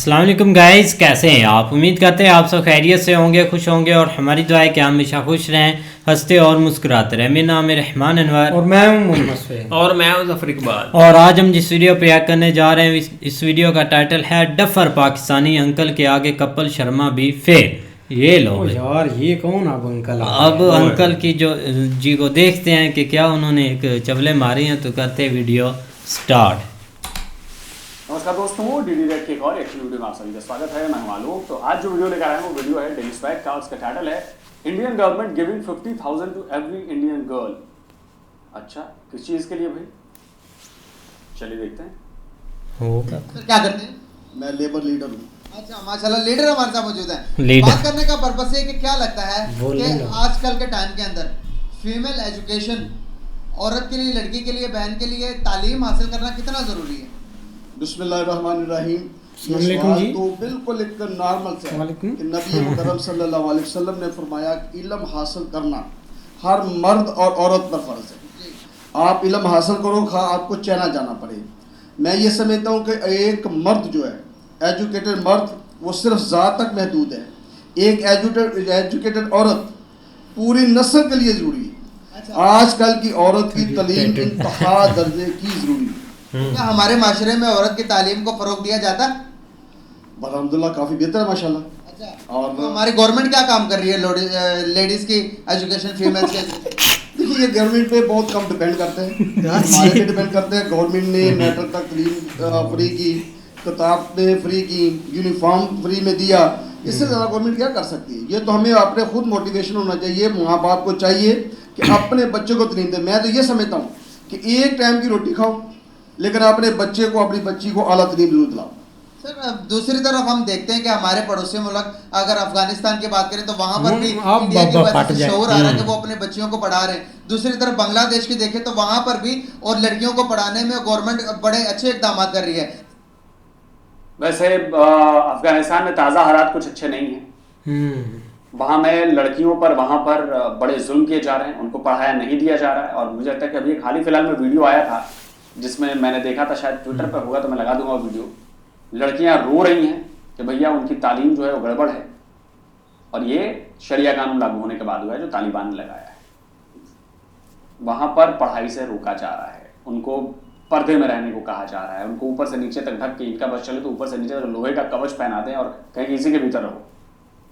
अस्सलाम वालेकुम गाइस, कैसे हैं आप। उम्मीद करते हैं आप सब खैरियत से होंगे, खुश होंगे और हमारी दुआ है कि हम हमेशा खुश रहें, हंसते और मुस्कुराते रहें। मेरा नाम है रहमान अनवर और मैं हूं मोहम्मद सुहेल और मैं हूं ज़फर इकबाल। और आज हम जिस वीडियो पे रिएक्ट करने जा रहे हैं इस वीडियो का टाइटल है डफर पाकिस्तानी अंकल के आगे कपिल शर्मा भी फेल। ये लो ओ यार, ये कौन अब अंकल अब अंकल की जो जी को देखते हैं कि क्या उन्होंने एक चवले मारी हैं, तो करते वीडियो स्टार्ट। नमस्कार दोस्तों, डीडी रेड के एक और एक्शन वीडियो में आप सभी का स्वागत है। मैं हूं आलोक। तो आज जो वीडियो लेकर आया हूं वो वीडियो है डेली स्वैग का। उसका टाइटल है Indian government giving 50,000 to every Indian girl. अच्छा, किस चीज के लिए भाई, चलिए देखते हैं। होगा क्या करते हैं? मैं लेबर लीडर हूँ। अच्छा, माशाल्लाह, लीडर हमारे साथ मौजूद है। लीडर। बात करने का पर्पस है कि क्या लगता है बोल कि लो। आजकल के टाइम के अंदर फीमेल एजुकेशन, औरत के लिए, लड़की के लिए, बहन के लिए तालीम हासिल करना कितना ज़रूरी है? बिस्मिल्लाहिर्रहमानिर्रहीम। ये अस्सलामुअलैकुम सवाल जी। तो बिल्कुल एक नॉर्मल से है वालेकुम। कि नबी मुकर्रम सल्लल्लाहु अलैहि वसल्लम ने फरमाया कि इल्म हासिल करना हर मर्द और औरत पर फर्ज है। आप इल्म हासिल करो, खा आपको चाइना जाना पड़े। मैं ये समझता हूँ कि एक मर्द जो है, एजुकेटेड मर्द, वो सिर्फ ज़ात तक महदूद है। एक एजुकेटेड औरत पूरी नस्ल के लिए ज़रूरी है। अच्छा। आजकल की औरत की तालीम इंतहा दर्जे की ज़रूरी है। क्या हमारे माशरे में औरत की तालीम को फ़रोग दिया जाता है? अल्हम्दुलिल्लाह काफ़ी बेहतर है माशाल्लाह। अच्छा। और तो हमारी गवर्नमेंट क्या काम कर रही है लेडीज़ की एजुकेशन, फीमेल्स के? देखिए, ये गवर्नमेंट पे बहुत कम डिपेंड करते हैं, हमारे पे डिपेंड करते हैं। गवर्नमेंट ने मैट्रिक तक तालीम फ्री की, किताबें फ्री की, यूनिफॉर्म फ्री में दिया। इससे ज़्यादा गवर्नमेंट क्या कर सकती है? ये तो हमें अपने खुद मोटिवेशन होना चाहिए। माँ बाप को चाहिए कि अपने बच्चे को तालीम दें। मैं तो ये समझता हूँ कि एक टाइम की रोटी खाओ, लेकिन अपने बच्चे को, अपनी बच्ची को आला तालीम जरूर दिलाओ। सर, अब दूसरी तरफ हम देखते हैं कि हमारे पड़ोसी मुल्क, अगर अफगानिस्तान की बात करें तो वहाँ पर भी अब इंडिया की बाबा वजह फट से जाए। शोर आ रहा है कि वो अपने बच्चियों को पढ़ा रहे हैं। दूसरी तरफ बांग्लादेश की देखें तो वहाँ पर भी और लड़कियों को पढ़ाने में गवर्नमेंट बड़े अच्छे इकदाम कर रही है। वैसे अफगानिस्तान में ताज़ा हालात कुछ अच्छे नहीं हैं। वहाँ में लड़कियों पर वहाँ पर बड़े जुल्म किए जा रहे हैं, उनको पढ़ाया नहीं दिया जा रहा है। और मुझे लगता है कि अभी एक हाल ही फिलहाल में वीडियो आया था जिसमें मैंने देखा था, शायद ट्विटर पर होगा तो मैं लगा दूंगा वीडियो। लड़कियां रो रही हैं कि भैया उनकी तालीम जो है वो गड़बड़ है, और ये शरिया कानून लागू होने के बाद हुआ है जो तालिबान ने लगाया है। वहां पर पढ़ाई से रोका जा रहा है, उनको पर्दे में रहने को कहा जा रहा है, उनको ऊपर से नीचे तक ढक के, इनका बस चले तो ऊपर से नीचे तक लोहे का कवच पहना दें और कहीं किसी के भीतर रहो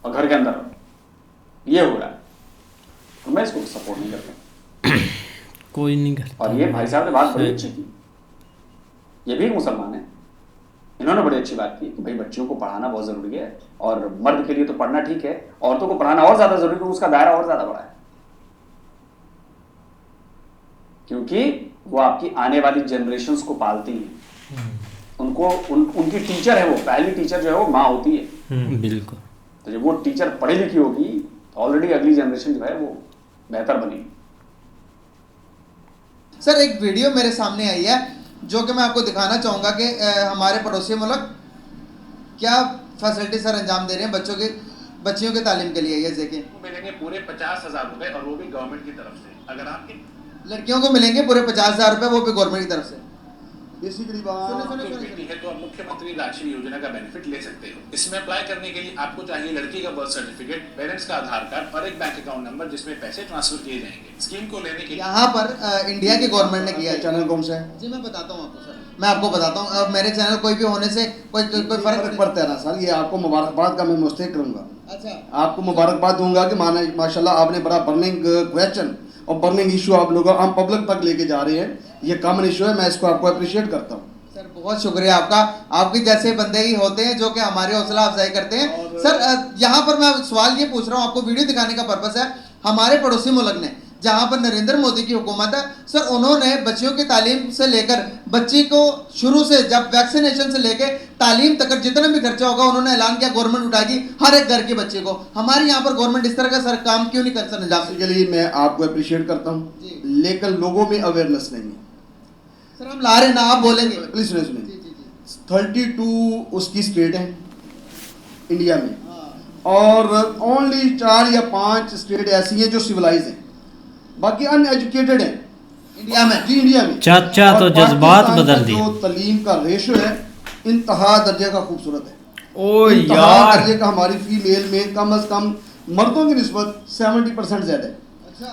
और घर के अंदर रहो। ये हो रहा है, तो मैं इसको सपोर्ट नहीं करता। कोई नहीं करता। और ये भाई साहब ने बात बड़ी अच्छी की, ये भी एक मुसलमान है, इन्होंने बड़ी अच्छी बात की कि भाई बच्चियों को पढ़ाना बहुत जरूरी है, और मर्द के लिए तो पढ़ना ठीक है, औरतों को पढ़ाना और ज्यादा जरूरी है, उसका दायरा और ज्यादा बड़ा है, क्योंकि वो आपकी आने वाली जनरेशंस को पालती हैं। उनको उनकी टीचर है, वो पहली टीचर जो है वो माँ होती है। बिल्कुल। तो जब वो टीचर पढ़ी लिखी होगी तो ऑलरेडी अगली जनरेशन जो है वो बेहतर बनेगी। सर, एक वीडियो मेरे सामने आई है जो कि मैं आपको दिखाना चाहूँगा कि हमारे पड़ोसी मुल्क क्या फैसिलिटी सर अंजाम दे रहे हैं बच्चियों की तालीम के लिए। ये देखिए, मिलेंगे पूरे 50,000 रुपए, और वो भी गवर्नमेंट की तरफ से। अगर आपकी लड़कियों को मिलेंगे पूरे 50,000 रुपए, वो भी गवर्नमेंट की तरफ से। बेसिकली बेटी है तो आप मुख्यमंत्री राष्ट्रीय योजना का बेनिफिट ले सकते हो। इसमें अप्लाई करने के लिए आपको चाहिए लड़की का बर्थ सर्टिफिकेट, पेरेंट्स का आधार कार्ड और एक बैंक अकाउंट नंबर जिसमें पैसे ट्रांसफर किए जाएंगे। स्कीम को लेने के लिए यहाँ पर इंडिया की गवर्नमेंट ने किया है। चैनल कौन सा है? जी, मैं बताता हूँ आपको सर, मैं आपको बताता हूँ। अब मेरे चैनल कोई भी होने से कोई फर्क पड़ता है ना सर। ये आपको मुबारकबाद का मैं मुस्तक करूंगा। अच्छा, आपको मुबारकबाद दूंगा कि माशाल्लाह आपने बड़ा बर्निंग क्वेश्चन और बर्निंग इशू आप लोग हम पब्लिक तक लेके जा रहे हैं। ये कॉमन इशू है, मैं इसको आपको अप्रिशिएट करता हूँ। सर बहुत शुक्रिया आपका। आपके जैसे बंदे ही होते हैं जो कि हमारी हौसला अफजाई करते हैं। सर, यहाँ पर मैं सवाल ये पूछ रहा हूँ, आपको वीडियो दिखाने का पर्पस है। हमारे पड़ोसी मुल्क ने, जहाँ पर नरेंद्र मोदी की हुकूमत है सर, उन्होंने बच्चियों की तालीम से लेकर बच्ची को शुरू से, जब वैक्सीनेशन से लेकर तालीम तक जितना भी खर्चा होगा उन्होंने ऐलान किया गवर्नमेंट उठाएगी हर एक घर के बच्चे को। हमारे यहाँ पर गवर्नमेंट इस तरह का सर काम क्यों नहीं कर सकता? इसके लिए मैं आपको अप्रिशिएट करता हूँ, लेकिन लोगों में अवेयरनेस नहीं है। सर, हम ला रहे हैं ना, आप बोलेंगे प्लीज सुनिए। 32 उसकी स्टेट है इंडिया में, और ओनली 4 या 5 स्टेट ऐसी हैं जो सिविलाइज हैं, बाकी अनएजुकेटेड हैं इंडिया में। जी, इंडिया में। चाचा और तो जज्बात पाकिस्तान बदल का दिए। जो तालीम का रेशो है इंतहा दर्जे का खूबसूरत है। ओ इंतहा यार। करिए कि हमारी फीमेल में कम से कम मर्दों की निस्बत 70% ज्यादा है।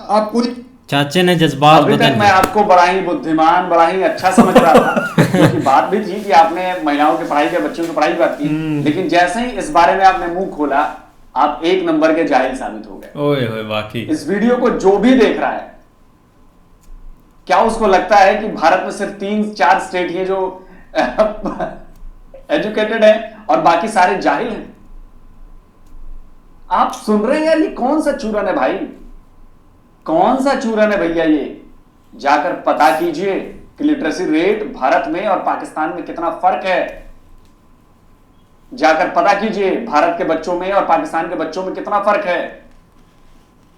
आप पूरी चाचे ने जज्बात अभी बदल तक मैं दिए। आपको बड़ा ही बुद्धिमान, बड़ा ही अच्छा समझ रहा था क्योंकि बात भी थी कि आपने महिलाओं की पढ़ाई के, बच्चों की पढ़ाई की बात की, लेकिन जैसे ही इस बारे में आपने मुंह खोला, आप एक नंबर के जाहिल साबित हो गए। ओए होए वाकई। इस वीडियो को जो भी देख रहा है, क्या उसको लगता है कि भारत में सिर्फ 3-4 स्टेट ही जो एजुकेटेड है और बाकी सारे जाहिल हैं? आप सुन रहे हैं यार, ये कौन सा चूरन है भाई, कौन सा चूरन है भैया? ये जाकर पता कीजिए कि लिटरेसी रेट भारत में और पाकिस्तान में कितना फर्क है। जाकर पता कीजिए भारत के बच्चों में और पाकिस्तान के बच्चों में कितना फर्क है।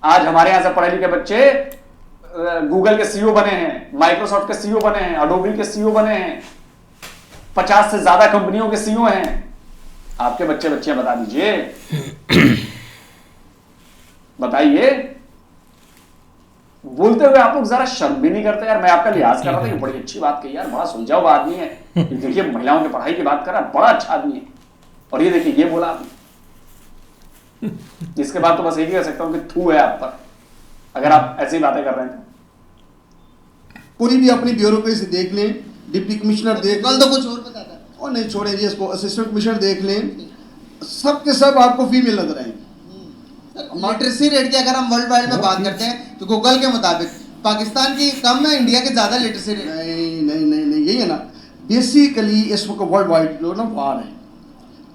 आज हमारे यहां से पढ़े लिखे बच्चे गूगल के सीईओ बने हैं, माइक्रोसॉफ्ट के सीईओ बने हैं, अडोबी के सीईओ बने हैं, 50 से ज्यादा कंपनियों के सीईओ हैं। आपके बच्चे बच्चियां बता दीजिए, बताइए। बोलते हुए आप लोग जरा शर्म भी नहीं करते यार। मैं आपका लिहाज कर रहा था, ये बड़ी अच्छी बात कही यार, बड़ा सुलझा हुआ आदमी है। ये देखिए महिलाओं की पढ़ाई की बात कर रहा है, बड़ा अच्छा आदमी है। और ये देखिए ये बोला आपने। इसके बाद तो बस यही कह सकता हूं कि थू है आप पर, अगर आप ऐसी बातें कर रहे हैं। पूरी भी अपनी ब्यूरोक्रेसी देख लें, डिप्टी कमिश्नर देख कल लें, तो कुछ और बताता है। और नहीं छोड़े जी इसको, असिस्टेंट कमिश्नर देख लें, सब के सब आपको फीमेल नजर आएंगे। लिटरेसी रेट की अगर हम वर्ल्ड वाइड में बात करते हैं तो गूगल के मुताबिक पाकिस्तान की कम है, इंडिया के ज्यादा लिटरेसी रेट। नहीं यही है ना। बेसिकली इस वक्त वर्ल्ड वाइड जो ना वार है,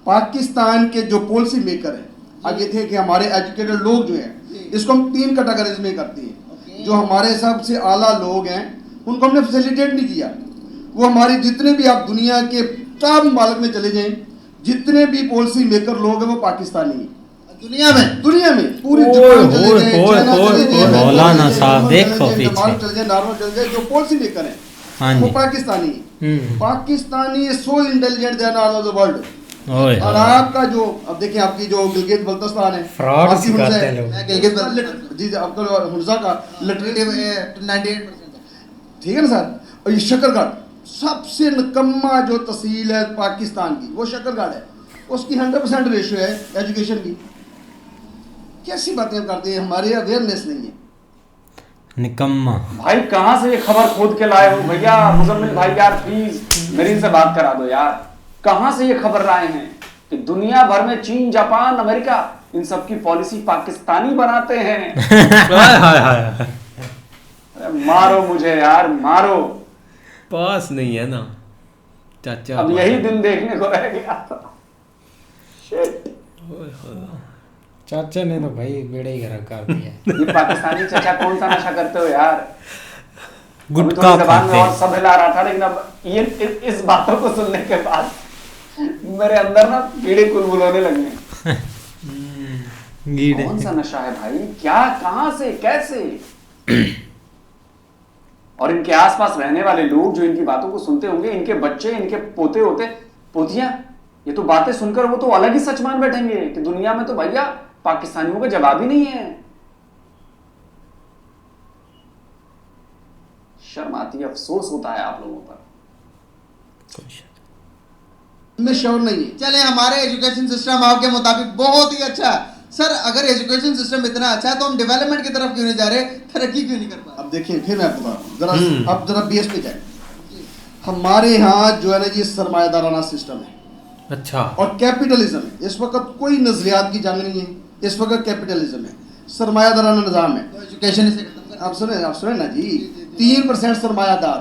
पाकिस्तान के जो पॉलिसी मेकर है, अब ये थे कि हमारे एजुकेटेड लोग जो हैं, इसको हम 3 कैटेगरीज में करते हैं। जो हमारे सबसे आला लोग हैं उनको हमने फैसिलिटेट नहीं किया। वो हमारी जितने भी आप दुनिया के टॉप मुल्क में चले जाएं, जितने भी पॉलिसी मेकर लोग हैं वो पाकिस्तानी हैं। दुनिया में पूरी ओए, जापान चले ओए, जाएं, ओए, चाइना चले ओए, जाएं, मौलाना चले साहब, जाएं, देखो चले जाएं, पीछे। चले जाएं, नॉर्मल चले जाएं, जो पॉलिसी मेकर हैं हाँ वो जी। पाकिस्तानी हैं। Pakistani so intelligent they are all over the world. ओए और आपका जो अब देखिए आपकी जो गिलगित बल्तिस्तान है, फ्रॉड आपकी सिखाते हुनज़ा हैं है, लोग। मैं गिलगित बल्तिस्तान जी आपका हुनज़ा का लिटरेटिव 98%। ठीक है ना सर। और ये शकरगढ़ सबसे निकम्मा जो तहसील है पाकिस्तान की, वो शकरगढ़ है। उसकी 100% रेशियो है एजुकेशन की। कैसी बातें करते हैं, हमारे अवेयरनेस नहीं है। निकम्मा। भाई कहां से ये खबर खोद के लाए हो भैया? मुजम्मिल भाई यार प्लीज मेरी इनसे बात करा दो यार। कहां से ये खबर लाए हैं कि दुनिया भर में चीन, जापान, अमेरिका, इन सब की पॉलिसी पाकिस्तानी बनाते हैं? हाय हाय हाय। अरे मारो मुझे यार, मारो। पास नहीं है ना चाचा। अब यही दिन देखने को रह गया था। Shit। चाचा ने तो भाई बेड़ा ही गर्क कर दिया। ये पाकिस्तानी चचा कौन सा नशा करते हो यार? अभी गुटखा थोड़ी जबान में खाते। और सब हिला रहा था, लेकिन अब ये इस बातों को सुनने के बाद मेरे अंदर ना कीड़े कुलबुलाने लगे। गीड़े। कौन सा नशा है भाई? क्या, कहां से, कैसे? और इनके आसपास रहने वाले लोग जो इनकी बातों को सुनते होंगे, इनके बच्चे, इनके पोते होते, पोतियां, ये तो बातें सुनकर वो तो अलग ही सच मान बैठेंगे कि दुनिया में तो भैया पाकिस्तानियों का जवाब ही नहीं है। शर्म आती है, अफसोस होता है आप लोगों पर। में श्योर नहीं है। चले हमारे एजुकेशन सिस्टम आपके मुताबिक बहुत ही अच्छा है। सर अगर एजुकेशन सिस्टम इतना अच्छा है तो हम डेवलपमेंट की तरफ क्यों नहीं जा रहे, तरक्की क्यों नहीं कर पा रहे? अब देखिए फिर मैं बता जरा, अब जरा बेस पे जाए। हमारे यहाँ जो है ना जी सरमायादाराना सिस्टम है अच्छा। और कैपिटलिज्म है। इस वक्त कोई नजरियात की जंग नहीं है, इस वक्त कैपिटलिज्म है, सरमायादाराना निज़ाम है। तो एजुकेशन इसे खत्म कर। आप सुने ना जी, 3% सरमायादार,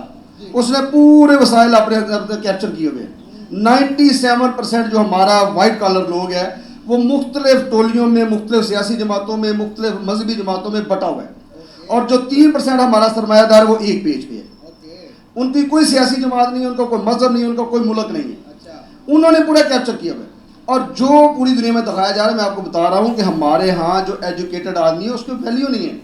उसने पूरे वसाइल अपने कैप्चर किए हुए हैं। 97% जो हमारा वाइट कॉलर लोग है वो मुख्तलिफ टोलियों में, मुख्तलिफ सियासी जमातों में, मुख्तलिफ मजहबी जमातों में बटा हुआ है। और जो 3% हमारा सरमायादार वो एक पेज पे है। उनकी कोई सियासी जमात नहीं है, उनका कोई मजहब नहीं है, उनका कोई मुल्क नहीं है। उन्होंने पूरा कैप्चर किया हुआ है। और जो पूरी दुनिया में दिखाया जा रहा है, मैं आपको बता रहा हूँ कि हमारे यहाँ जो एजुकेटेड आदमी है उसकी वैल्यू नहीं है।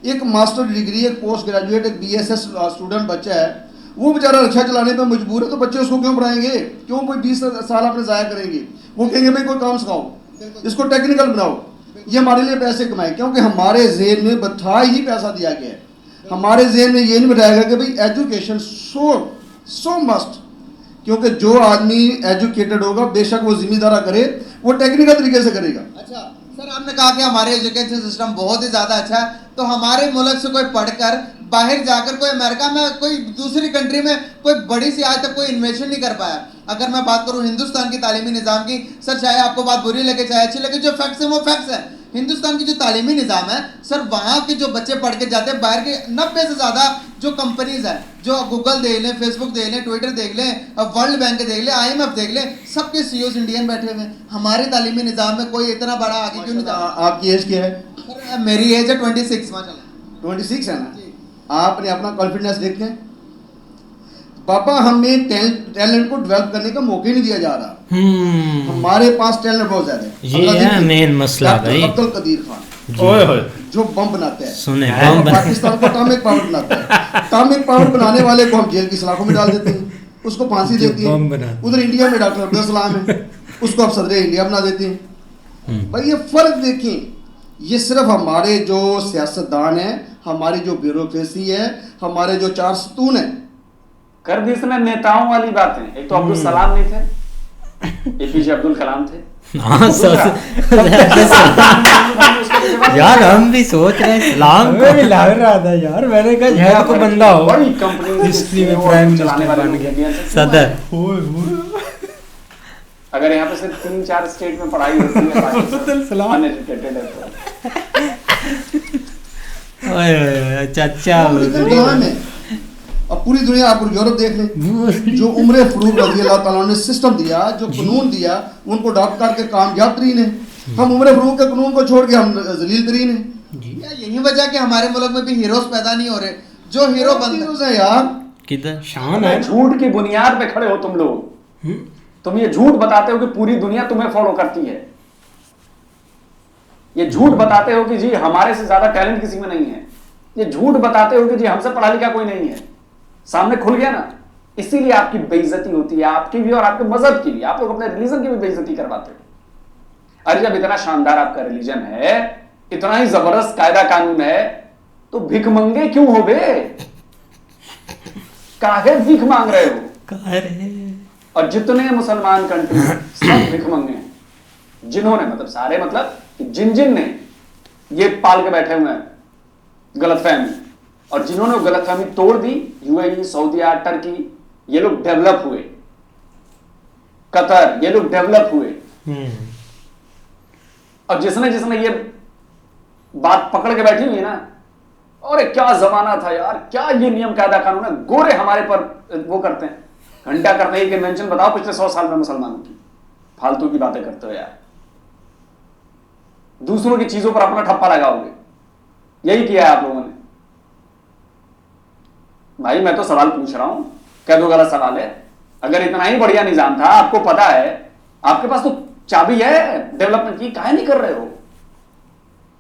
एक मास्टर डिग्री, एक पोस्ट ग्रेजुएट, एक BSS स्टूडेंट बच्चा है, वो बेचारा रिक्शा चलाने पर मजबूर है, तो बच्चे उसको क्यों पढ़ाएंगे? क्यों कोई 20 साल अपने ज़ाया करेंगे? वो कहेंगे भाई कोई काम सिखाओ, इसको टेक्निकल बनाओ, ये हमारे लिए पैसे कमाए। क्योंकि हमारे जेहन में बैठा ही पैसा दिया गया है। हमारे जेहन में ये नहीं बैठाया गया कि भाई एजुकेशन सो मस्ट क्योंकि जो आदमी एजुकेटेड होगा बेशक वो जिम्मेदारा करे, वो टेक्निकल तरीके से करेगा। अच्छा सर, आपने कहा कि हमारे एजुकेशन सिस्टम बहुत ही ज़्यादा अच्छा है, तो हमारे मुल्क से कोई पढ़कर बाहर जाकर कोई अमेरिका में कोई दूसरी कंट्री में कोई बड़ी सी आज तक कोई इन्वेस्टमेंट नहीं कर पाया। अगर मैं बात करूं हिंदुस्तान की तालीमी निज़ाम की, सर चाहे आपको बात बुरी लगे चाहे अच्छी लगे, जो फैक्ट्स हैं वो फैक्ट्स हैं। हिंदुस्तान की जो तालीमी निज़ाम है सर, वहाँ के जो बच्चे पढ़ के जाते हैं बाहर के 90 से ज़्यादा जो कंपनीज हैं, जो गूगल देख लें, फेसबुक देख लें, ट्विटर देख लें, वर्ल्ड बैंक देख लें, IMF देख लें, सबके CEOs इंडियन बैठे हुए हैं। हमारे तालीमी निज़ाम में कोई इतना बड़ा आगे क्यों नहीं जा रहा? आपकी एज क्या है? सर मेरी एज है 26 माशाल्लाह। 26 है ना? आपने अपना कॉन्फिडेंस देखें पापा, हमें टैलेंट को डेवलप करने का मौका ही नहीं दिया जा रहा। हमारे पास टैलेंट बहुत ज्यादा है। ये है मेन मसला भाई। अब्दुल कदीर खान ओए होए, जो बम बनाते हैं, सुने पाकिस्तान को एटॉमिक पावर बनाते हैं। एटॉमिक पावर बनाने वाले को हम जेल की सलाखों में डाल देते हैं, उसको फांसी देती है। उधर इंडिया में डॉक्टर अब्दुल सलाम है, उसको अब सदर इंडिया बना देते हैं। भाई ये फर्क देखें, ये सिर्फ हमारे जो सियासतदान है, हमारी जो ब्यूरोक्रेसी है, हमारे जो 4 सतून है, कर दी इसमें नेताओं वाली बातें। एक तो अब्दुल सलाम नहीं थे, APJ अब्दुल कलाम थे। हाँ यार हम भी सोच रहे हैं सलाम को भी लग रहा था यार, मैंने कहा शायद कोई बंदा हो बड़ी कंपनी हिस्ट्री में प्राइम मिनिस्टर बन गया सदर। अगर यहाँ पे सिर्फ 3-4 स्टेट में पढ़ाई होती है, अनएजुकेटेड है ओए चाचा है। अब पूरी दुनिया, आप यूरोप देख लें, जो उम्र फरूक रज़ी अल्लाह ताला ने सिस्टम दिया, जो कानून दिया, उनको अडॉप्ट करके कामयाब तरीन है। हम उम्र फरूक के कानून को छोड़ के हम जलील तरीन है। यही वजह कि हमारे मुल्क में भी हीरोज पैदा नहीं हो रहे। जो हीरो बनते हैं यार, किधर शान है। झूठ की बुनियाद पे खड़े हो तुम लोग। तुम ये झूठ बताते हो कि पूरी दुनिया तुम्हें फॉलो करती है। ये झूठ बताते हो कि जी हमारे से ज्यादा टैलेंट किसी में नहीं है। ये झूठ बताते हो कि जी हमसे पढ़ा लिखा कोई नहीं है। सामने खुल गया ना, इसीलिए आपकी बेइज्जती होती है, आपकी भी और आपके मजहब की भी। आप लोग अपने रिलीजन की भी बेइज्जती करवाते हो। अरे जब इतना शानदार आपका रिलीजन है, इतना ही जबरदस्त कायदा कानून है, तो भिखमंगे क्यों हो बे? काहे भीख मांग रहे हो? और जितने मुसलमान कंट्री सब भिखमंगे हैं, जिन्होंने मतलब सारे मतलब जिन जिन ने ये पाल के बैठे हुए हैं गलतफहमी, और जिन्होंने गलतफहमी तोड़ दी, UAE, सऊदीया, टर्की, ये लोग डेवलप हुए। कतर, ये लोग डेवलप हुए। और जिसने जिसने ये बात पकड़ के बैठी हुई है ना, अरे क्या जमाना था यार, क्या ये नियम कायदा कानून है, गोरे हमारे पर वो करते हैं, घंटा करते हैं। कन्वेंशन बताओ पिछले 100 साल में मुसलमानों की, फालतू की बातें करते हो यार। दूसरों की चीजों पर अपना ठप्पा लगाओगे, यही किया है आप लोगों ने। भाई मैं तो सवाल पूछ रहा हूं, कह दो गलत सवाल है। अगर इतना ही बढ़िया निजाम था, आपको पता है, आपके पास तो चाबी है डेवलपमेंट की, काहे नहीं कर रहे हो?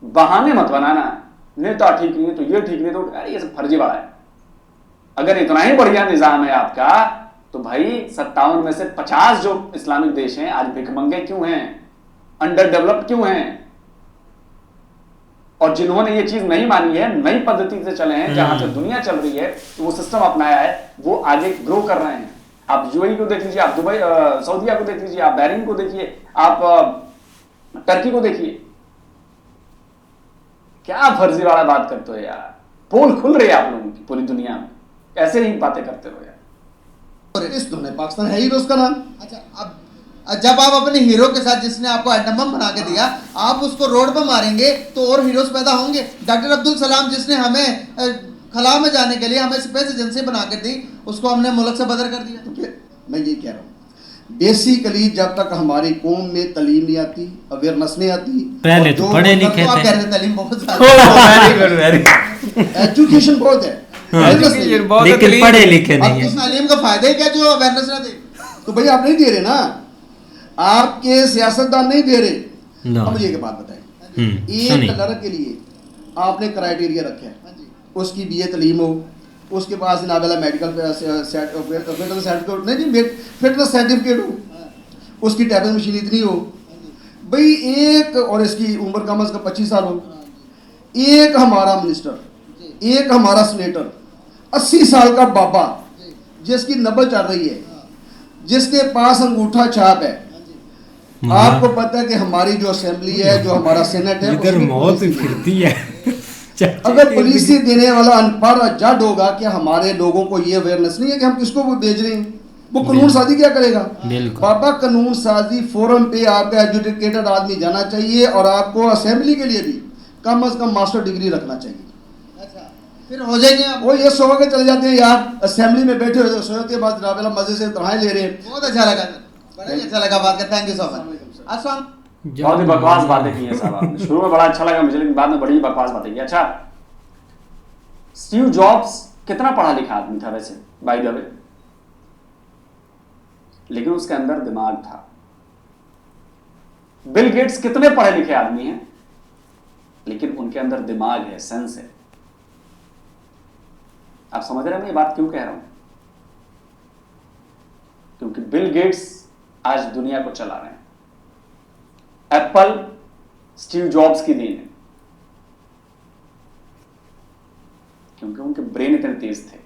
बहाने मत बनाना, नेता ठीक नहीं है तो ये ठीक नहीं, तो यार ये सब फर्जीवाड़ा है। अगर इतना ही बढ़िया निजाम है आपका, तो भाई 57 में से 50 जो इस्लामिक देश हैं आज भिखमंगे क्यों हैं, अंडर डेवलप्ड क्यों हैं? और जिन्होंने ये चीज नहीं मानी है, नई पद्धति से चले हैं, जहां से दुनिया चल रही है, तो वो सिस्टम अपनाया है, वो आगे ग्रो कर रहे हैं। आप UAE को देख लीजिए, आप दुबई सऊदीया को देख लीजिए, आप बहरीन को देखिए, आप टर्की को देखिए। क्या फर्जीवाड़ा बात करते हो यार, पोल खुल रही है आप लोगों की पूरी दुनिया में, ऐसे ही बातें करते रहो यार। इस दुनिया पाकिस्तान है ही तो उसका नाम। अच्छा, अब जब आप अपने हीरो के साथ, जिसने आपको एटम बम बना के दिया, आप उसको रोड पर मारेंगे तो और हीरोज पैदा होंगे। डॉक्टर अब्दुल सलाम, जिसने हमें खला में जाने के लिए हमें स्पेस एजेंसी बना कर दी, उसको हमने मुल्क से बदर कर दिया। तो मैं ये कह रहा हूँ, बेसिकली जब तक हमारी कौम में तालीम नहीं आती, अवेयरनेस नहीं आती, पहले तो पढ़े लिखे थे, आप कह रहे हैं तालीम बहुत ज्यादा, एजुकेशन बहुत है, लेकिन पढ़े लिखे नहीं है। तालीम का फायदा ही क्या जो अवेयरनेस ना दे? तो भाई आप नहीं दे रहे ना, आपके सियासतदान नहीं दे रहे। अब मुझे एक बात बताएं, एक लड़के के लिए आपने क्राइटेरिया रखे हैं, उसकी BA तालीम हो, उसके पास नावेला मेडिकल सर्टिफिकेट नहीं, फिटनेस सर्टिफिकेट हो, उसकी टाइपिंग मशीन इतनी हो भाई, एक और इसकी उम्र कम से कम 25 साल हो। एक हमारा मिनिस्टर, एक हमारा सीनेटर, 80 साल का बाबा जिसकी नब्बे चल रही है, जिसके पास अंगूठा छाप है। आपको पता है कि हमारी जो असेंबली है, जो हमारा सेनेट है, इधर उसमें मौत पुलिस है। फिरती है। अगर पॉलिसी देने वाला अनपढ़ जज होगा कि हमारे लोगों को ये अवेयरनेस नहीं है कि हम किसको वो भेज रहे हैं, वो कानून साजी क्या करेगा? बिल्कुल। बाबा कानून साजी फोरम पे आपका एजुकेटेड आदमी जाना चाहिए और आपको असेंबली के लिए भी कम से कम मास्टर डिग्री रखना चाहिए। अच्छा, फिर हो जाएंगे आप। वो ये सो के चले जाते हैं यार, असेंबली में बैठे हुए सोते के बाद जनाब मजे से तनहाई ले रहे हैं। बहुत अच्छा लगा सर, बड़ा ही अच्छा लगा बात कर। Thank you so much. अस्सलाम। बहुत ही बकवास बातें की हैं साहब आपने। शुरू में बड़ा अच्छा लगा मुझे, लेकिन बाद में बड़ी बकवास बातें की। अच्छा, स्टीव जॉब्स कितना पढ़ा लिखा आदमी था वैसे, बाय द वे, लेकिन उसके अंदर दिमाग था। बिल गेट्स कितने पढ़े लिखे आदमी हैं, लेकिन उनके अंदर दिमाग है, सेंस है। आप समझ रहे हैं मैं ये बात क्यों कह रहा हूं? क्योंकि बिल गेट्स आज दुनिया को चला रहे हैं। एप्पल स्टीव जॉब्स की देन है, क्योंकि उनके ब्रेन इतने तेज थे।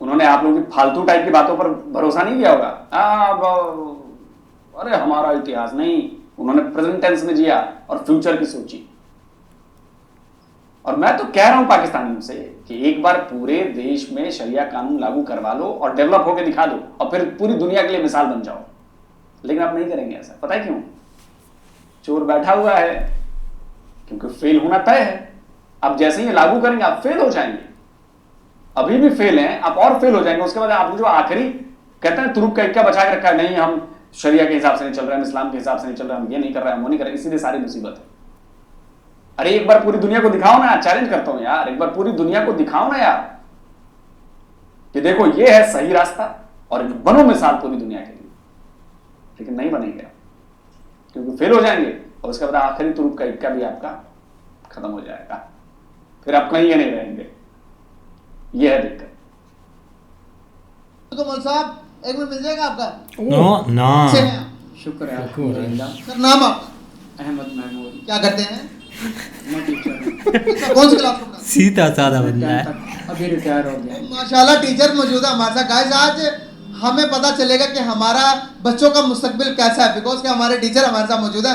उन्होंने आप लोगों की फालतू टाइप की बातों पर भरोसा नहीं किया होगा। अरे हमारा इतिहास नहीं, उन्होंने प्रेजेंट टेंस में जिया और फ्यूचर की सोची। और मैं तो कह रहा हूं पाकिस्तानियों से कि एक बार पूरे देश में शरिया कानून लागू करवा लो और डेवलप होकर दिखा दो, और फिर पूरी दुनिया के लिए मिसाल बन जाओ। लेकिन आप नहीं करेंगे ऐसा। पता है क्यों? चोर बैठा हुआ है, क्योंकि फेल होना तय है। अब जैसे ही लागू करेंगे आप फेल हो जाएंगे। अभी भी फेल हैं, आप और फेल हो जाएंगे। उसके बाद आप जो आखिरी कहते हैं तुरुप का इक्का बचा के रखा है, नहीं हम शरिया के हिसाब से नहीं चल रहे, हम इस्लाम के हिसाब से नहीं चल रहे, हम ये नहीं कर रहे, हम वो नहीं कर रहे, इसीलिए सारी मुसीबत है। अरे एक बार पूरी दुनिया को दिखाओ ना, चैलेंज करता हूं यार, एक बार पूरी दुनिया को दिखाओ ना यार कि देखो ये है सही रास्ता, और बनो मिसाल पूरी दुनिया के लिए। लेकिन नहीं बनेगा, क्योंकि फेल हो जाएंगे, और उसके बाद आखिरी तुरुप का इक्का भी आपका खत्म हो जाएगा, फिर आप कहीं नहीं रहेंगे। यह है दिक्कत। तो मौल साहब एक मिनट मिल जाएगा आपका? नो ना, शुक्र है सर नाम आप? अहमद महमूद। क्या करते हैं? मैं टीचर हूं। अच्छा, कौन सी क्लास में? सीधा साधा बंदा है। अभी रिटायर हो गया। माशाल्लाह टीचर मौजूद है हमारे साथ। गाइस आज हमें पता चलेगा कि हमारा बच्चों का मुस्तकबिल कैसा है, बिकॉज के हमारे टीचर हमारे साथ मौजूद है।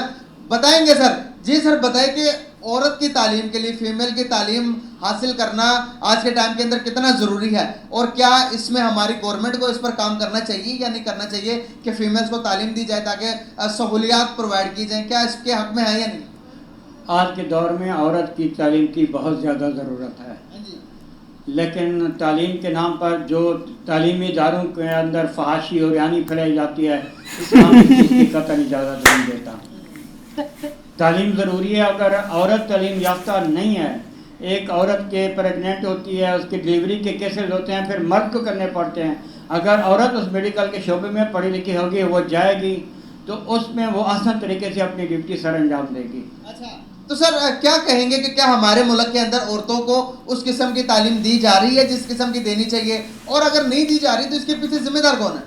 बताएंगे सर। जी सर, बताइए कि औरत की तालीम के लिए, फीमेल की तालीम हासिल करना आज के टाइम के अंदर कितना ज़रूरी है, और क्या इसमें हमारी गवर्नमेंट को इस पर काम करना चाहिए या नहीं करना चाहिए कि फीमेल्स को तालीम दी जाए ताकि सहूलियात प्रोवाइड की जाए, क्या इसके हक में है या नहीं? आज के दौर में औरत की तालीम की बहुत ज़्यादा ज़रूरत है, लेकिन तालीम के नाम पर जो तालीमी इदारों के अंदर फहाशी और यानी फैलाई जाती है, इस्लाम इसकी कतई इजाज़त नहीं देता। तालीम ज़रूरी है। अगर औरत तालीम याफ्ता नहीं है, एक औरत के प्रेगनेंट होती है, उसकी डिलीवरी के केसेस होते हैं, फिर मर्द को करने पड़ते हैं। अगर औरत उस मेडिकल के शोबे में पढ़ी लिखी होगी, वो जाएगी तो उसमें वो आसान तरीके से अपनी ड्यूटी सर अंजाम देगी। अच्छा, तो सर क्या कहेंगे कि क्या हमारे मुल्क के अंदर औरतों को उस किस्म की तालीम दी जा रही है जिस किस्म की देनी चाहिए, और अगर नहीं दी जा रही तो इसके पीछे जिम्मेदार कौन है?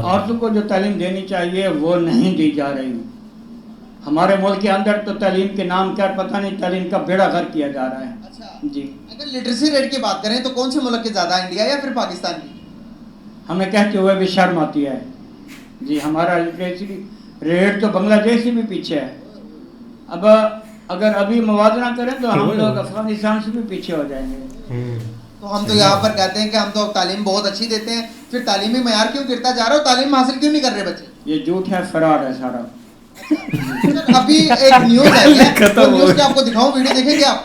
औरतों को जो तालीम देनी चाहिए वो नहीं दी जा रही। हमारे मुल्क के अंदर तो तालीम के नाम क्या पता नहीं, तालीम का बेड़ा गर्क किया जा रहा है। अच्छा जी। अगर लिटरेसी रेट की बात करें तो कौन से मुल्क की ज़्यादा, इंडिया या फिर पाकिस्तान की? हमें कहते हुए भी शर्म आती है जी। हमारा लिटरेसी रेट तो बांग्लादेश से भी पीछे है। अब अगर अभी मुवाजना करें तो हम लोग अफगानिस्तान से भी पीछे हो जाएंगे। तो हम तो यहाँ पर कहते हैं कि हम तो तालीम बहुत अच्छी देते हैं, फिर तालीमी मयार क्यों गिरता जा रहा है, तालीम हासिल क्यों नहीं कर रहे बच्चे? ये झूठ है, फराड है सारा। सर अभी एक न्यूज़ आई है, तो न्यूज़ की आपको दिखाऊं, वीडियो देखेंगे आप?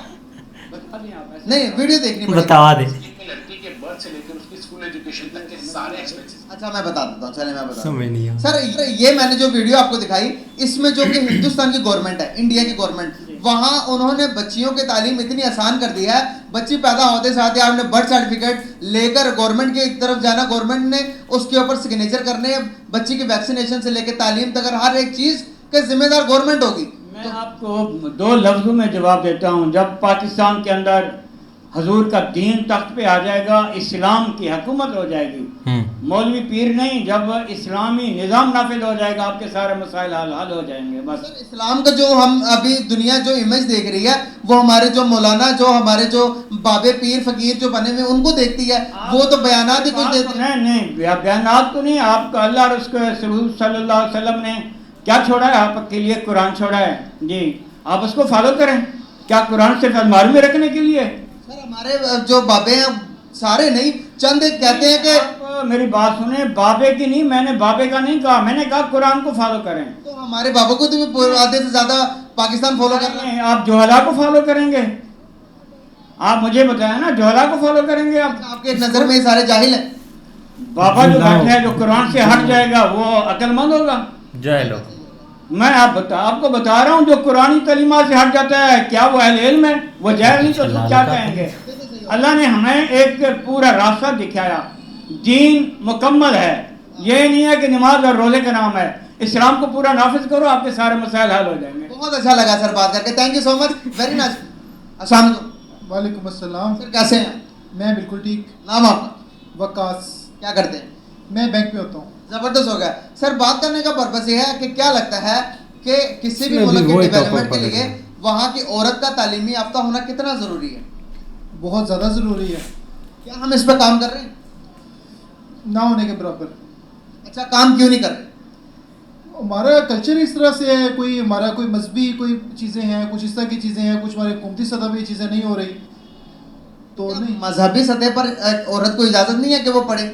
नहीं, वीडियो देखनी पड़ेगी। बता दे। लड़की के बर्थ से लेकर उसकी स्कूल एजुकेशन तक के सारे एक्सपेंसेस। अच्छा मैं बता देता हूँ, चले मैं बता समझ नहीं आया। सर ये मैंने जो वीडियो आपको दिखाई, इसमें जो कि हिंदुस्तान की गवर्नमेंट है, इंडिया की गवर्नमेंट, वहाँ उन्होंने बच्चियों की तालीम इतनी आसान कर दी है। बच्ची पैदा होते साथ ही आपने बर्थ सर्टिफिकेट लेकर गवर्नमेंट की तरफ जाना, गवर्नमेंट ने उसके ऊपर सिग्नेचर करने, बच्ची की वैक्सीनेशन से लेकर तालीम तक हर एक चीज़ के जिम्मेदार गवर्नमेंट होगी। मैं आपको दो लफ्ज़ों में जवाब देता हूँ। जब पाकिस्तान के अंदर हजूर का दीन तख्त पे आ जाएगा, इस्लाम की हुकूमत हो जाएगी। मौलवी पीर नहीं, जब इस्लामी निज़ाम नाफिज हो जाएगा आपके सारे मसाइल हल हो जाएंगे। बस इस्लाम का जो हम अभी दुनिया जो इमेज देख रही है वो हमारे जो मौलाना जो हमारे जो बाबे पीर फकीर जो बने हुए उनको देखती है, वो तो बयानात ही कुछ देते हैं। नहीं बयानात तो नहीं, आपका अल्लाह और उसके रसूल सल्लल्लाहु अलैहि वसल्लम ने क्या छोड़ा है आपके लिए? कुरान छोड़ा है जी, आप उसको फॉलो करें। क्या कुरान सिर्फ अलमारी में रखने के लिए? सर हमारे जो बाबे हैं सारे नहीं, चंद एक कहते हैं कि मेरी बात सुने, बाबे की नहीं, मैंने बाबे का नहीं कहा, मैंने कहा कुरान को फॉलो करें। तो हमारे बाबा को तो आधे से ज्यादा पाकिस्तान फॉलो कर रहे हैं। आप जोहला को फॉलो करेंगे? आप मुझे बताएं ना, जोहला को फॉलो करेंगे आप? आपके नजर में सारे जाहिल हैं। बाबा जो बैठे हैं, जो कुरान से हट जाएगा वो अक्लमंद होगा? जाहिल हो। मैं आपको बता रहा हूँ, जो कुरानी तलीमात से हट जाता है, क्या वो अहले इल्म है? वो जाहिल नहीं तो क्या कहेंगे? अल्लाह ने हमें एक पूरा रास्ता दिखाया, दीन मुकम्मल है। ये नहीं है कि नमाज और रोजे का नाम है। इस्लाम को पूरा नाफिज करो, आपके सारे मसाइल हल हो जाएंगे। बहुत अच्छा लगा सर बात करके, thank you so much, very nice. अस्सलाम वालेकुम अस्सलाम। सर कैसे हैं? मैं बिल्कुल ठीक। नाम आपका? वकास। क्या करते हैं? मैं बैंक में होता हूँ। जबरदस्त हो गया सर। बात करने का पर्पस ये है कि क्या लगता है कि किसी भी मुल्क के डेवलपमेंट के लिए वहाँ की औरत का तालीमी याफ्ता होना कितना ज़रूरी है? बहुत ज़्यादा ज़रूरी है। क्या हम इस पर काम कर रहे हैं? ना होने के बराबर। अच्छा, काम क्यों नहीं कर रहे? हमारा कल्चर इस तरह से है, कोई हमारा कोई मजहबी कोई चीज़ें हैं, कुछ इस तरह की चीज़ें हैं, कुछ हमारे हुकूमती सतह पर चीज़ें नहीं हो रही। तो नहीं, मजहबी सतह पर औरत को इजाज़त नहीं है कि वो पढ़े?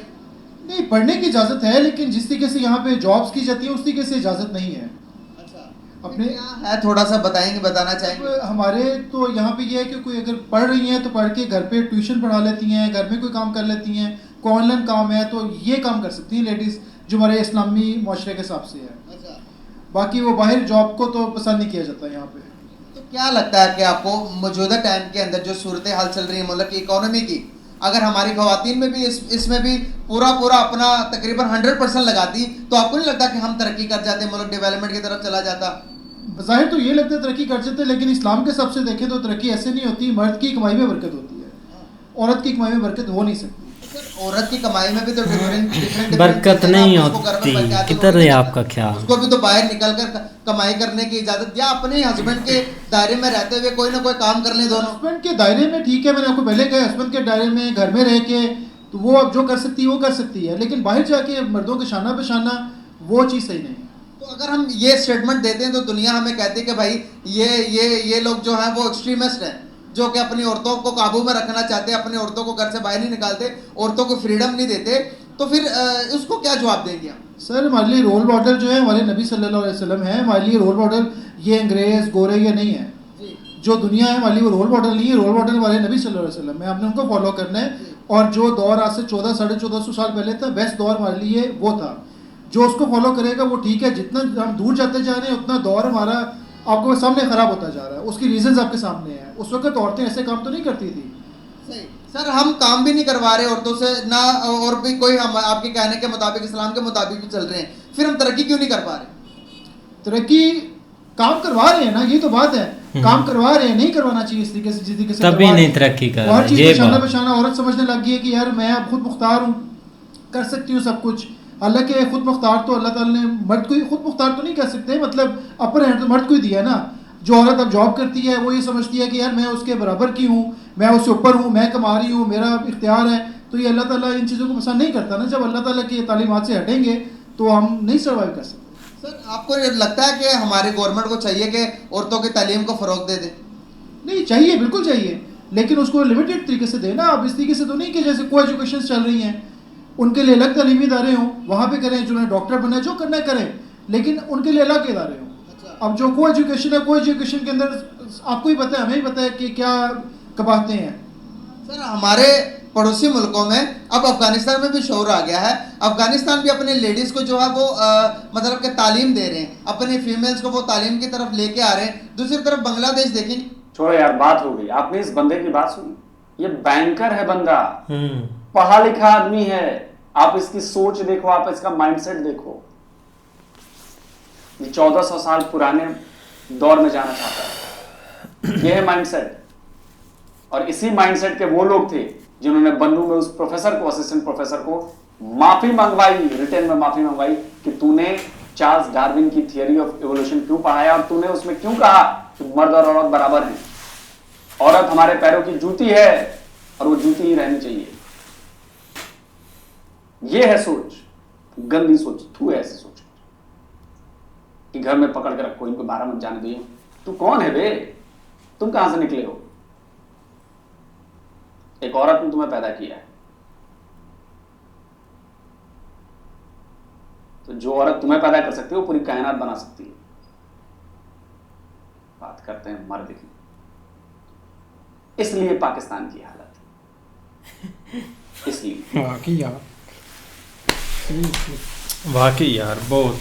नहीं, पढ़ने की इजाज़त है, लेकिन जिस तरीके से यहाँ पे जॉब्स की जाती है उस तरीके से इजाज़त नहीं है। अच्छा, अपने क्या है थोड़ा सा बताएंगे, बताना चाहेंगे? हमारे तो यहाँ पे ये है कि कोई अगर पढ़ रही हैं तो पढ़ के घर पे ट्यूशन पढ़ा लेती हैं, घर में कोई काम कर लेती हैं, कोई ऑनलाइन काम है तो ये काम कर सकती हैं लेडीज़, जो हमारे इस्लामी माशरे के हिसाब से है। अच्छा, बाकी वो बाहर जॉब को तो पसंद नहीं किया जाता यहाँ पे। तो क्या लगता है कि आपको मौजूदा टाइम के अंदर जो सूरत हाल चल रही है मुल्क की इकोनॉमी की, अगर हमारी खवातीन में भी इसमें भी पूरा अपना तकरीबन 100% लगाती तो आपको नहीं लगता कि हम तरक्की कर जाते, मुल्क डेवलपमेंट की तरफ चला जाता? ज़ाहिर तो ये लगता है तरक्की कर जाते, लेकिन इस्लाम के हिसाब से देखें तो तरक्की ऐसे नहीं होती। मर्द की कमाई में बरकत होती है, औरत की कमाई में बरकत हो नहीं सकती। औरत की कमाई में भी तो डिफरेंट बरकत नहीं होती। किधर है आपका ख्याल? उसको भी तो बाहर निकल कर कमाई करने की इजाजत, या अपने हस्बैंड के दायरे में रहते हुए कोई ना कोई काम कर ले दोनों। हस्बैंड के दायरे में ठीक है, मैंने आपको पहले कहा, हस्बैंड के दायरे में घर में रह के तो वो अब जो कर सकती है वो कर सकती है, लेकिन बाहर जाके मर्दों के शाना बशाना वो चीज़ सही नहीं है। तो अगर हम ये स्टेटमेंट देते हैं तो दुनिया हमें कहती है कि भाई ये लोग जो हैं वो एक्सट्रीमिस्ट हैं, जो कि अपनी औरतों को काबू में रखना चाहते हैं, अपनी औरतों को घर से बाहर नहीं निकालते, औरतों को फ्रीडम नहीं देते। तो फिर उसको क्या जवाब देंगे हम? सर हमारे लिए रोल मॉडल जो है हमारे नबी सल्लल्लाहु अलैहि वसल्लम है। हमारे लिए रोल मॉडल ये अंग्रेज़ गोरे ये नहीं है। जो दुनिया है हमारे लिए वो रोल मॉडल नहीं है। रोल मॉडल हमारे नबी सल्लल्लाहु अलैहि वसल्लम है, हमने उनको फॉलो करना है। और जो दौर आज से 1400-1450 साल पहले था, बेस्ट दौर हमारे लिए वो था। जो उसको फॉलो करेगा वो ठीक है। जितना हम दूर जाते जा रहे हैं उतना दौर हमारा आपको सामने ख़राब होता जा रहा है। उसकी रीजंस आपके सामने हैं। उस वक्त औरतें ऐसे काम तो नहीं करती थी। सही सर, हम काम भी नहीं करवा रहे औरतों से ना, और भी कोई हम आपके कहने के मुताबिक इस्लाम के मुताबिक भी चल रहे हैं, फिर हम तरक्की क्यों नहीं कर पा रहे? तरक्की काम करवा रहे हैं ना, ये तो बात है। काम करवा रहे हैं, नहीं करवाना चाहिए इस तरीके से, जिस तरीके से तभी नहीं तरक्की कर हर चीज़ रहे। बशाना बशाना औरत समझने लग गई है कि यार मैं अब खुद मुख्तार हूँ, कर सकती हूँ सब कुछ। हालांकि खुद मुख्तार तो अल्लाह ताला ने मर्द को ही खुद मुख्तार तो नहीं कह सकते, मतलब अपर हैंड तो मर्द को ही दिया है ना। जो औरत अब जॉब करती है वो ये समझती है कि यार मैं उसके बराबर की हूँ, मैं उससे ऊपर हूँ, मैं कमा रही हूँ, मेरा इख्तियार है। तो ये अल्लाह ताला इन चीज़ों को पसंद नहीं करता ना। जब अल्लाह ताला की तालीमात से हटेंगे तो हम नहीं सर्वाइव कर सकते। सर आपको लगता है कि हमारे गवर्नमेंट को चाहिए कि औरतों की तालीम को फ़रोग दे दे? नहीं चाहिए, बिल्कुल चाहिए, लेकिन उसको लिमिटेड तरीके से देना। अब इस तरीके से तो नहीं कि जैसे को एजुकेशन चल रही हैं उनके लिए अलग तालीमी इदारे हों, वहाँ पे करें, जो डॉक्टर बनना है जो करना है करें, लेकिन उनके लिए अलग इदारे हों। अब जो को एजुकेशन है, को एजुकेशन के अंदर आपको ही पता है, हमें ही पता है कि क्या कबाते हैं। सर हमारे पड़ोसी मुल्कों में अब अफगानिस्तान में भी शोर आ गया है। अफगानिस्तान भी अपने लेडीज़ को जो है वो मतलब कि तालीम दे रहे हैं, अपने फीमेल्स को वो तालीम की तरफ लेके आ रहे हैं। दूसरी तरफ बांग्लादेश देखें। छोड़ो यार, बात हो गई। आपने इस बंदे की बात सुनी? ये बैंकर है बंदा, पढ़ा लिखा आदमी है। आप इसकी सोच देखो, आप इसका माइंडसेट देखो। ये 1400 साल पुराने दौर में जाना चाहता है, ये है माइंडसेट। और इसी माइंडसेट के वो लोग थे जिन्होंने बन्नू में उस प्रोफेसर को, असिस्टेंट प्रोफेसर को माफी मंगवाई, रिटर्न में माफी मंगवाई कि तूने चार्ल्स डार्विन की थियरी ऑफ इवोल्यूशन क्यों पढ़ाया और तूने उसमें क्यों कहा कि मर्द और औरत बराबर हैं, औरत हमारे पैरों की जूती है और वो जूती ही रहनी चाहिए। ये है सोच, गंदी सोच, तू है ऐसी सोच कि घर में पकड़ के रखो, इनको बाहर मत जाने दिए। तू कौन है बे? तुम कहां से निकले हो? एक औरत ने तुम्हें पैदा किया है, तो जो औरत तुम्हें पैदा कर सकती है वो पूरी कायनात बना सकती है। बात करते हैं मर्द की, इसलिए पाकिस्तान की हालत, इसलिए वाकई यार बहुत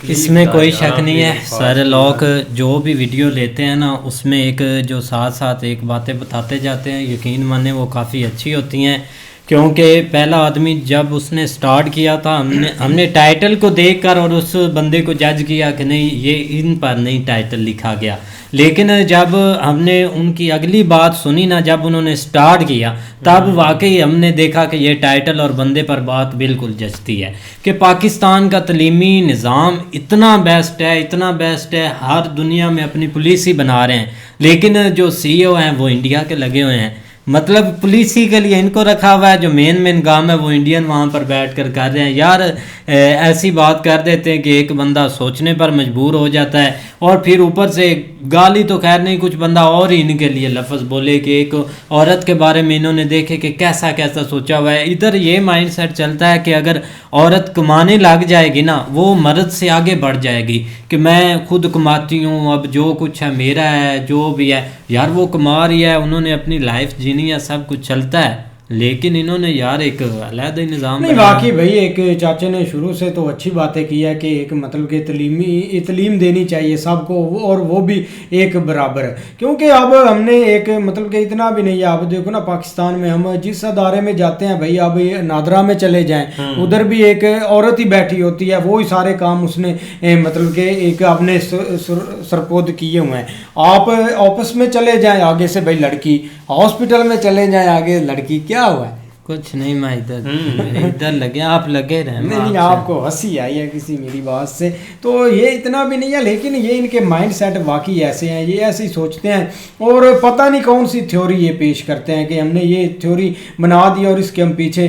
इसमें कोई शक नहीं है। सारे लोग जो भी वीडियो लेते हैं ना, उसमें एक जो साथ साथ एक बातें बताते जाते हैं, यकीन माने वो काफ़ी अच्छी होती हैं। क्योंकि पहला आदमी जब उसने स्टार्ट किया था, हमने टाइटल को देखकर और उस बंदे को जज किया कि नहीं ये इन पर नहीं टाइटल लिखा गया। लेकिन जब हमने उनकी अगली बात सुनी ना, जब उन्होंने स्टार्ट किया, तब वाकई हमने देखा कि ये टाइटल और बंदे पर बात बिल्कुल जचती है कि पाकिस्तान का तलीमी निज़ाम इतना बेस्ट है, इतना बेस्ट है, हर दुनिया में अपनी पुलिस ही बना रहे हैं, लेकिन जो CEO हैं वो इंडिया के लगे हुए हैं। मतलब पुलिस ही के लिए इनको रखा हुआ है, जो मेन काम है वो इंडियन वहाँ पर बैठ कर रहे हैं। यार ऐसी बात कर देते हैं कि एक बंदा सोचने पर मजबूर हो जाता है, और फिर ऊपर से गाली तो खैर नहीं, कुछ बंदा और ही इनके लिए लफ्ज़ बोले कि एक औरत के बारे में इन्होंने देखे कि कैसा कैसा सोचा हुआ है। इधर ये माइंड सेट चलता है कि अगर औरत कमाने लग जाएगी ना, वो मर्द से आगे बढ़ जाएगी कि मैं खुद कमाती हूँ, अब जो कुछ है मेरा है, जो भी है। यार वो कमा रही है, उन्होंने अपनी लाइफ जीनी है, सब कुछ चलता है, लेकिन इन्होंने यार एक अलग ही निज़ाम नहीं। वाकई भाई एक चाचे ने शुरू से तो अच्छी बातें की है कि एक मतलब कि तलीम देनी चाहिए सबको, और वो भी एक बराबर है। क्योंकि अब हमने एक मतलब कि इतना भी नहीं है। आप देखो ना पाकिस्तान में हम जिस अदारे में जाते हैं भाई, अब नादरा में चले जाएं, उधर भी एक औरत ही बैठी होती है, वो ही सारे काम उसने मतलब कि एक अपने सरपोद किए हुए हैं। आप ऑफिस में चले जाएं, आगे से भाई लड़की, हॉस्पिटल में चले जाएं, आगे लड़की। क्या हुआ है? कुछ नहीं, मैं इधर लगे, आप लगे रहे। नहीं, आपको हंसी आई है किसी मेरी बात से, तो ये इतना भी नहीं है, लेकिन ये इनके माइंड सेट वाकई ऐसे हैं, ये ऐसे ही सोचते हैं, और पता नहीं कौन सी थ्योरी ये पेश करते हैं कि हमने ये थ्योरी बना दी और इसके हम पीछे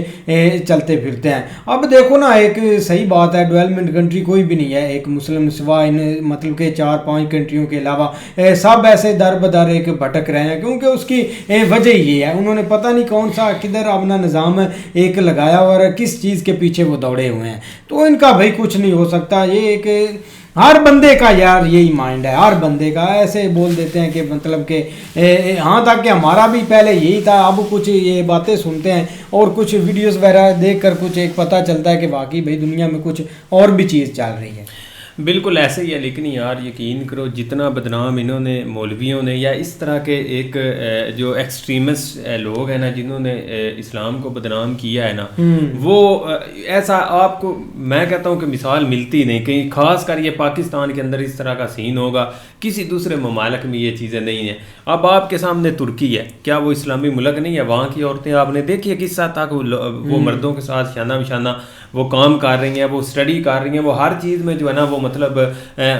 चलते फिरते हैं। अब देखो ना, एक सही बात है, डेवलपमेंट कंट्री कोई भी नहीं है, एक मुस्लिम सिवा इन मतलब के 4-5 कंट्रियों के अलावा सब ऐसे दर बदर एक भटक रहे हैं, क्योंकि उसकी वजह ये है, उन्होंने पता नहीं कौन सा किधर अपना निज़ाम एक लगाया और किस चीज़ के पीछे वो दौड़े हुए हैं। तो इनका भाई कुछ नहीं हो सकता। ये एक हर बंदे का यार यही माइंड है, हर बंदे का ऐसे बोल देते हैं कि मतलब कि हाँ था कि हमारा भी पहले यही था। अब कुछ ये बातें सुनते हैं और कुछ वीडियोस वगैरह देखकर कुछ एक पता चलता है कि वाकई भाई दुनिया में कुछ और भी चीज़ चल रही है। बिल्कुल ऐसे ही है। लेकिन यार यकीन करो, जितना बदनाम इन्होंने मौलवियों ने या इस तरह के एक जो एक्सट्रीमिस्ट लोग हैं ना, जिन्होंने इस्लाम को बदनाम किया है ना, वो ऐसा आपको मैं कहता हूँ कि मिसाल मिलती नहीं कहीं। ख़ास कर ये पाकिस्तान के अंदर इस तरह का सीन होगा, किसी दूसरे ममालिक में ये चीज़ें नहीं हैं। अब आपके सामने तुर्की है, क्या वो इस्लामी मुल्क नहीं है? वहाँ की औरतें आपने देखी है किस हद तक वो मर्दों के साथ शाना बिशाना वो काम कर रही हैं, वो स्टडी कर रही हैं, वो हर चीज़ में जो है ना वो मतलब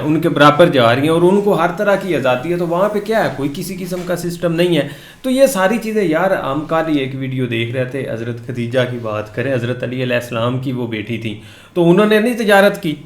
उनके बराबर जा रही हैं, और उनको हर तरह की आज़ादी है। तो वहाँ पे क्या है, कोई किसी किस्म का सिस्टम नहीं है। तो ये सारी चीज़ें यार, हम कल ही एक वीडियो देख रहे थे, हज़रत खदीजा की बात करें, हज़रत अली अलैहिस्सलाम की वो बेटी थी, तो उन्होंने नहीं तिजारत की।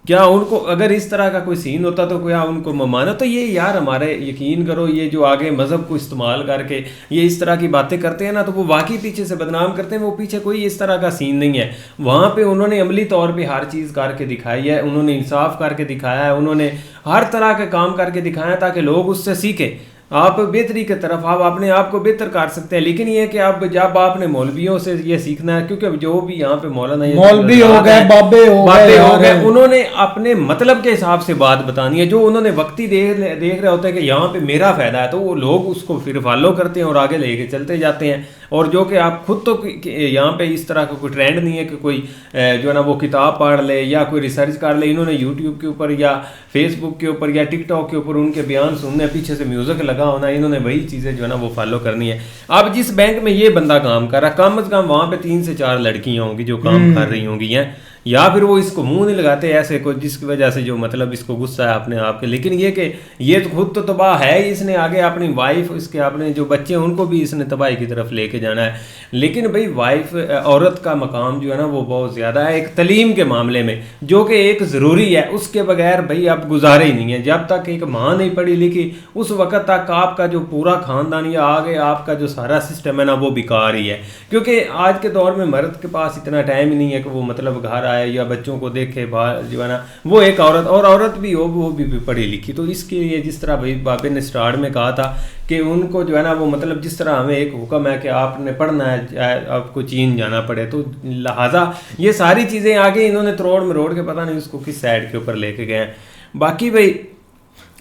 क्या उनको अगर इस तरह का कोई सीन होता तो क्या उनको माना? तो ये यार हमारे यकीन करो, ये जो आगे मज़हब को इस्तेमाल करके ये इस तरह की बातें करते हैं ना, तो वो वाकई पीछे से बदनाम करते हैं। वो पीछे कोई इस तरह का सीन नहीं है। वहाँ पे उन्होंने अमली तौर पे हर चीज़ करके दिखाई है, उन्होंने इंसाफ करके दिखाया है, उन्होंने हर तरह के काम करके दिखाया ताकि लोग उससे सीखें। आप बेहतरी की तरफ आप अपने आप को बेहतर कर सकते हैं। लेकिन ये कि आप जब आपने मौलवियों से ये सीखना है, क्योंकि जो भी यहाँ पे मौलाना मौलवी हो गए, बाबे हो गए, उन्होंने अपने मतलब के हिसाब से बात बतानी है। जो उन्होंने वक्ती देख रहे होते हैं कि यहाँ पे मेरा फ़ायदा है, तो वो लोग उसको फिर फॉलो करते हैं और आगे लेके चलते जाते हैं। और जो कि आप खुद तो यहाँ पे इस तरह का कोई ट्रेंड नहीं है कि कोई जो है ना वो किताब पढ़ ले या कोई रिसर्च कर ले। इन्होंने यूट्यूब के ऊपर या फेसबुक के ऊपर या टिकटॉक के ऊपर उनके बयान सुनने, पीछे से म्यूज़िक लगा होना, इन्होंने वही चीज़ें जो है ना वो फॉलो करनी है। अब जिस बैंक में ये बंदा काम कर रहा, कम से कम वहाँ पे 3 से 4 लड़कियाँ होंगी जो काम कर रही होंगी हैं, या फिर वो इसको मुंह नहीं लगाते ऐसे कोई, जिसकी वजह से जो मतलब इसको गुस्सा है अपने आप के। लेकिन ये कि ये तो खुद तो तबाह है ही, इसने आगे अपनी वाइफ, इसके अपने जो बच्चे हैं उनको भी इसने तबाही की तरफ लेके जाना है। लेकिन भाई वाइफ, औरत का मकाम जो है ना वो बहुत ज़्यादा है एक तलीम के मामले में, जो कि एक ज़रूरी है, उसके बगैर भाई आप गुजारे ही नहीं है। जब तक एक माँ नहीं पढ़ी लिखी उस वक्त तक आपका जो पूरा ख़ानदान या आगे आपका जो सारा सिस्टम है ना वो बेकार ही है। क्योंकि आज के दौर में मर्द के पास इतना टाइम ही नहीं है कि वो मतलब घर आए या बच्चों को देखे, बाहर जो है ना वो एक औरत, और औरत भी हो वो भी पढ़ी लिखी। तो इसके लिए जिस तरह भाई बाबे ने स्टार्ट में कहा था कि उनको जो है ना वो मतलब जिस तरह हमें एक हुक्म है कि आपने पढ़ना है, आपको चीन जाना पड़े, तो लिहाजा ये सारी चीज़ें आगे इन्होंने तरोड़ मरोड़ के पता नहीं उसको किस साइड के ऊपर लेके गए हैं। बाकी भाई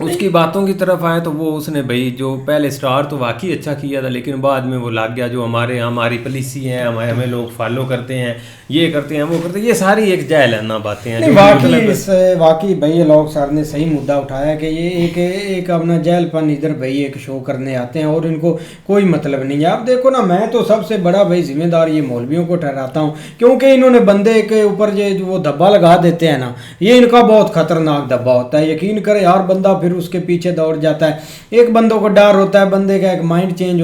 उसकी बातों की तरफ आए तो वो उसने भाई जो पहले स्टार तो वाकई अच्छा किया था, लेकिन बाद में वो लग गया जो हमारी पॉलिसी है, हमें लोग फॉलो करते हैं, ये करते हैं, वो करते हैं, ये सारी एक जाहिलाना बातें हैं। वाकई भाई लोग सर ने सही मुद्दा उठाया कि ये एक अपना जहलपन इधर भाई एक शो करने आते हैं और इनको कोई मतलब नहीं है। आप देखो ना, मैं तो सबसे बड़ा भाई जिम्मेदार ये मौलवियों को ठहराता हूँ, क्योंकि इन्होंने बंदे के ऊपर जो वो धब्बा लगा देते हैं ना, ये इनका बहुत खतरनाक धब्बा होता है। यकीन करें यार, बंदा फिर उसके पीछे दौड़ जाता है। एक बंदों को डर होता है, बंदे का एक माइंड चेंज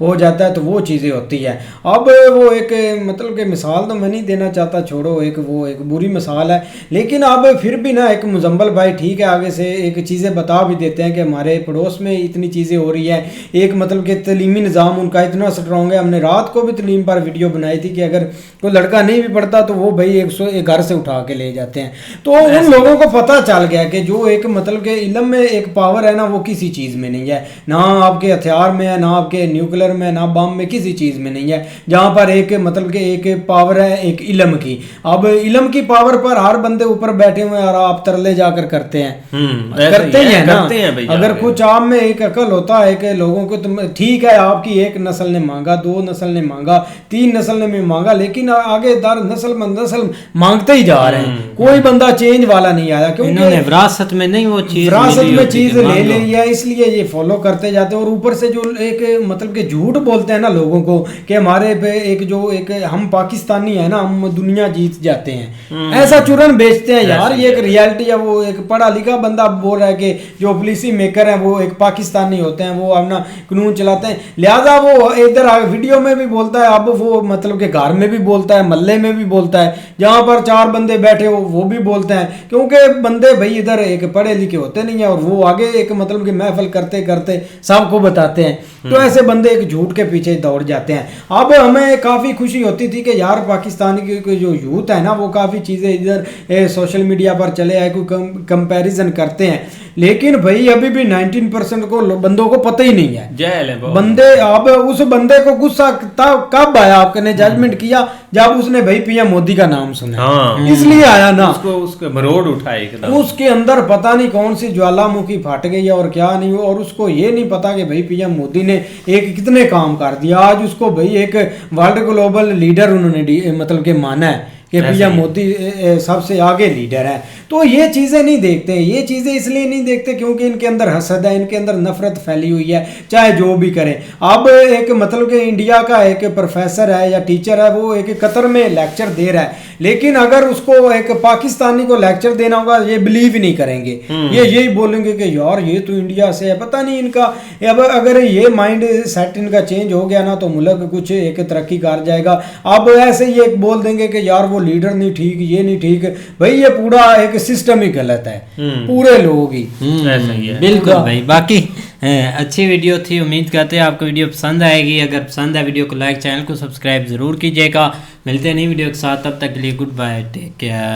हो जाता है, तो वो चीज़ें होती है। अब वो एक मतलब कि मिसाल तो मैं नहीं देना चाहता, छोड़ो, वो एक बुरी मिसाल है, लेकिन अब फिर भी ना एक मुजम्मल भाई ठीक है आगे से एक चीज़ें बता भी देते हैं कि हमारे पड़ोस में इतनी चीज़ें हो रही है। एक मतलब कि तलीमी निज़ाम उनका इतना स्ट्रॉन्ग है। हमने रात को भी तलीम पर वीडियो बनाई थी कि अगर कोई लड़का नहीं भी पढ़ता तो वो भाई एक घर से उठा के ले जाते हैं। तो उन लोगों को पता चल गया कि जो एक मतलब के इल्म में एक पावर है ना, वो किसी चीज़ में नहीं है, ना आपके हथियार में है, ना आपके न्यूक्लियर में, ना बम में, किसी चीज़ में नहीं है। जहाँ पर एक मतलब के एक पावर है एक इल्म की। अब इल्म की पावर पर हर बंदे ऊपर बैठे हुए हैं और आप तरले जाकर करते हैं, करते हैं ना। अगर कुछ आप में एक अकल होता है कि लोगों को, तुम ठीक है आपकी एक नस्ल ने मांगा, 2 नस्ल ने मांगा, 3 नस्ल ने भी मांगा, लेकिन आगे दर नस्ल मांगते ही जा रहे हैं। कोई बंदा चेंज वाला नहीं आया, क्योंकि विरासत में नहीं वो चीज, विरासत में चीज ले ली है, इसलिए ये फॉलो करते जाते हैं। और ऊपर से जो एक मतलब के झूठ बोलते हैं ना लोगों को कि हमारे पे एक हम पाकिस्तानी है ना, हम दुनिया जीत जाते हैं, ऐसा चूरन बेचते हैं यार। ये एक रियलिटी है। वो एक पढ़ा लिखा बंदा बोल रहा है कि जो पॉलिसी मेकर है वो एक पाकिस्तानी होते हैं, वो अपना कानून चलाते हैं, लिहाजा वो इधर वीडियो में भी बोलता है, अब वो मतलब के घर में भी बोलता है, मोहल्ले में भी बोलता है, जहाँ पर 4 बंदे बैठे हो वो भी बोलते हैं, क्योंकि बंदे भाई इधर एक पढ़े लिखे होते नहीं है और वो आगे एक मतलब कि महफिल करते करते सबको बताते हैं। तो ऐसे बंदे एक झूठ के पीछे दौड़ जाते हैं। अब हमें काफ़ी खुशी होती थी कि यार पाकिस्तानी के जो यूथ है ना, वो काफ़ी चीज़ें इधर सोशल मीडिया पर चले आए, कोई कंपैरिजन करते हैं, लेकिन भाई अभी भी 19% को बंदों को पता ही नहीं है। बंदे अब उस बंदे को गुस्सा कब आया, आपने जजमेंट किया जब उसने भाई पीएम मोदी का नाम सुना। हाँ, इसलिए आया ना, उसको मरोड़ उठाए एकदम। उसके अंदर पता नहीं कौन सी ज्वालामुखी फट गई है और क्या नहीं, और उसको ये नहीं पता कि भाई पीएम मोदी ने एक कितने काम कर दिया। आज उसको भाई एक वर्ल्ड ग्लोबल लीडर उन्होंने मतलब के माना है कि पीएम मोदी सबसे आगे लीडर है। तो ये चीज़ें नहीं देखते, ये चीज़ें इसलिए नहीं देखते क्योंकि इनके अंदर हसद है, इनके अंदर नफरत फैली हुई है, चाहे जो भी करें। अब एक मतलब कि इंडिया का एक प्रोफेसर है या टीचर है, वो एक कतर में लेक्चर दे रहा है, लेकिन अगर उसको एक पाकिस्तानी को लेक्चर देना होगा ये बिलीव ही नहीं करेंगे, ये यही बोलेंगे कि यार ये तो इंडिया से है। पता नहीं इनका, अब अगर ये माइंड सेट इनका चेंज हो गया ना तो मुल्क कुछ एक तरक्की कर जाएगा। अब ऐसे ही एक बोल देंगे कि यार वो लीडर नहीं ठीक, ये नहीं ठीक, भाई ये पूरा एक सिस्टम ही गलत है पूरे लोगों की। बिल्कुल भाई। बाकी अच्छी वीडियो थी, उम्मीद करते हैं आपको वीडियो पसंद आएगी। अगर पसंद है वीडियो को लाइक, चैनल को सब्सक्राइब जरूर कीजिएगा। मिलते हैं नई वीडियो के साथ, तब तक के लिए गुड बाय, टेक केयर।